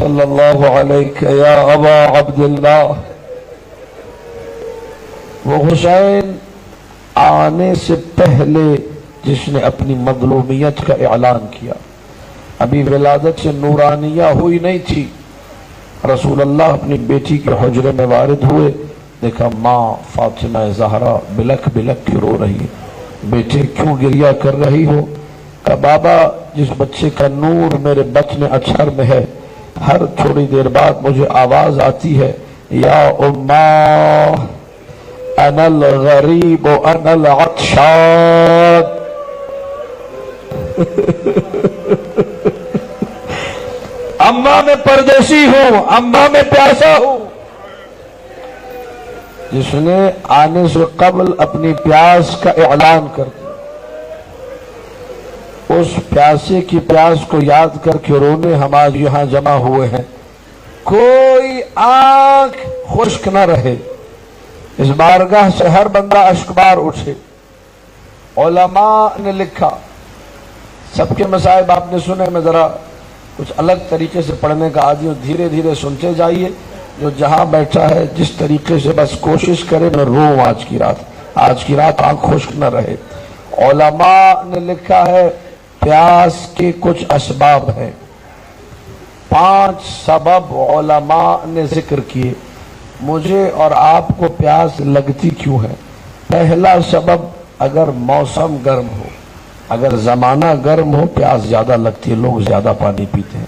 सल्लल्लाहु अलैहि या अबा अब्दुल्लाह। वो हुसैन आने से पहले जिसने अपनी मज़लूमियत का ऐलान किया, अभी विलादत से नूरानिया हुई नहीं थी। रसूलुल्लाह अपनी बेटी के हुजरे में वारिद हुए, देखा माँ फातिमा ज़हरा बिलख बिलख के रो रही है। बेटे क्यों गिरिया कर रही हो? कहा बाबा, जिस बच्चे का नूर मेरे बत्न अचहर में है, हर थोड़ी देर बाद मुझे आवाज आती है, या उम्मा अनल गरीब अनल अत्शाद। अम्मा मैं परदेसी हूं, अम्मा मैं प्यासा हूं। जिसने आने से कबल अपनी प्यास का ऐलान कर दिया, उस प्यासे की प्यास को याद करके रोने हम आज यहां जमा हुए हैं। कोई आंख खुश्क न रहे, इस बारगाह से हर बंदा अश्कबार उठे। उलमा ने लिखा, सबके मसाइब आपने सुने, मैं जरा कुछ अलग तरीके से पढ़ने का आदी हूं, धीरे धीरे सुनते जाइए। जो जहां बैठा है जिस तरीके से बस कोशिश करे मैं रोऊं आज की रात आंख खुश्क न रहे। उलमा ने लिखा है प्यास के कुछ असबाब हैं, 5 सबब उलमा ने जिक्र किए। मुझे और आपको प्यास लगती क्यों है? पहला सबब, अगर मौसम गर्म हो, अगर जमाना गर्म हो प्यास ज्यादा लगती है, लोग ज्यादा पानी पीते हैं।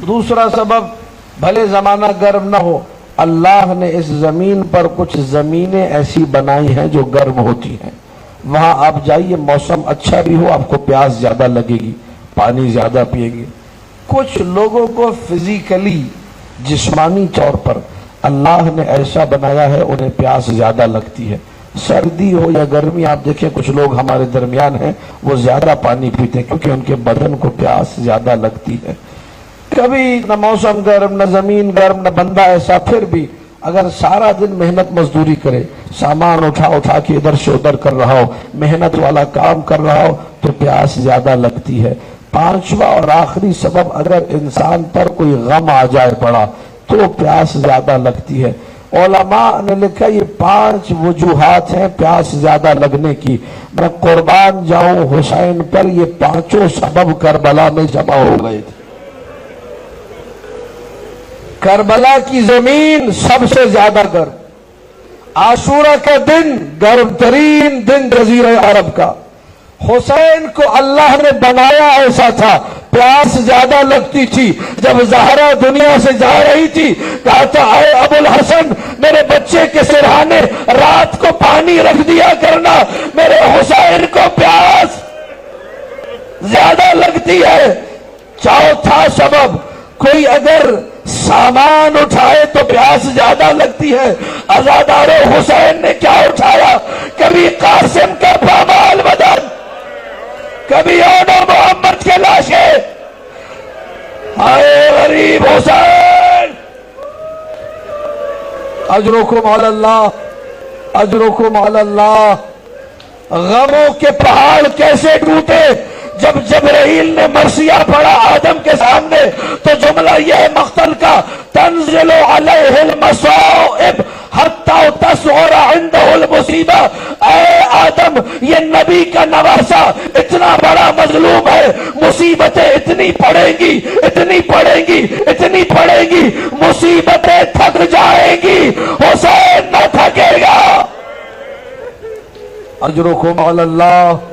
दूसरा सबब, भले जमाना गर्म ना हो, अल्लाह ने इस जमीन पर कुछ जमीनें ऐसी बनाई हैं जो गर्म होती हैं। वहां आप जाइए, मौसम अच्छा भी हो, आपको प्यास ज्यादा लगेगी, पानी ज्यादा पिएंगे। कुछ लोगों को फिजिकली जिस्मानी तौर पर अल्लाह ने ऐसा बनाया है, उन्हें प्यास ज्यादा लगती है। सर्दी हो या गर्मी, आप देखें कुछ लोग हमारे दरमियान हैं वो ज्यादा पानी पीते हैं क्योंकि उनके बदन को प्यास ज्यादा लगती है। कभी न मौसम गर्म, न जमीन गर्म, न बंदा ऐसा, फिर भी अगर सारा दिन मेहनत मजदूरी करे, सामान उठा उठा के इधर से उधर कर रहा हो, मेहनत वाला काम कर रहा हो, तो प्यास ज्यादा लगती है। 5वां और आखिरी सबब, अगर इंसान पर कोई गम आ जाए बड़ा तो प्यास ज्यादा लगती है। उलमा ने लिखा ये 5 वजूहात हैं प्यास ज्यादा लगने की। मैं कुर्बान जाऊं हुसैन पर, ये 5 सबब करबला में जमा हो गए थे। करबला की जमीन सबसे ज्यादा गर्म, आशूरा का दिन गर्म तरीन दिन जजीरा अरब का। हुसैन को अल्लाह ने बनाया ऐसा था, प्यास ज्यादा लगती थी। जब ज़हरा दुनिया से जा रही थी, कहा था आए अबुल हसन, मेरे बच्चे के सिरहाने रात को पानी रख दिया करना, मेरे हुसैन को प्यास ज्यादा लगती है। चौथा सबब, कोई अगर सामान उठाए तो प्यास ज्यादा लगती है। अज़ादारे हुसैन ने क्या उठाया? कभी कासिम का पामाल बदन, कभी ओनो मोहम्मद के लाशें। हाय गरीब हुसैन, अजरुकुम अलल्लाह, अजरुकुम अलल्लाह। गमों के पहाड़ कैसे टूटे जब जबरील ने मरसिया पढ़ा आदम के सामने, तो जुमला यह मख्तल का, तंज़िलु अलैहिल मसाइब हत्ता तस्ग़ुरा इंदहुल मुसीबा। ऐ आदम, ये नबी का नवासा इतना बड़ा मजलूम है, मुसीबतें इतनी पड़ेंगी, इतनी पड़ेंगी, इतनी पड़ेंगी, मुसीबतें थक जाएंगी, हुसैन न थकेगा। अजरुकुम अलल्लाह।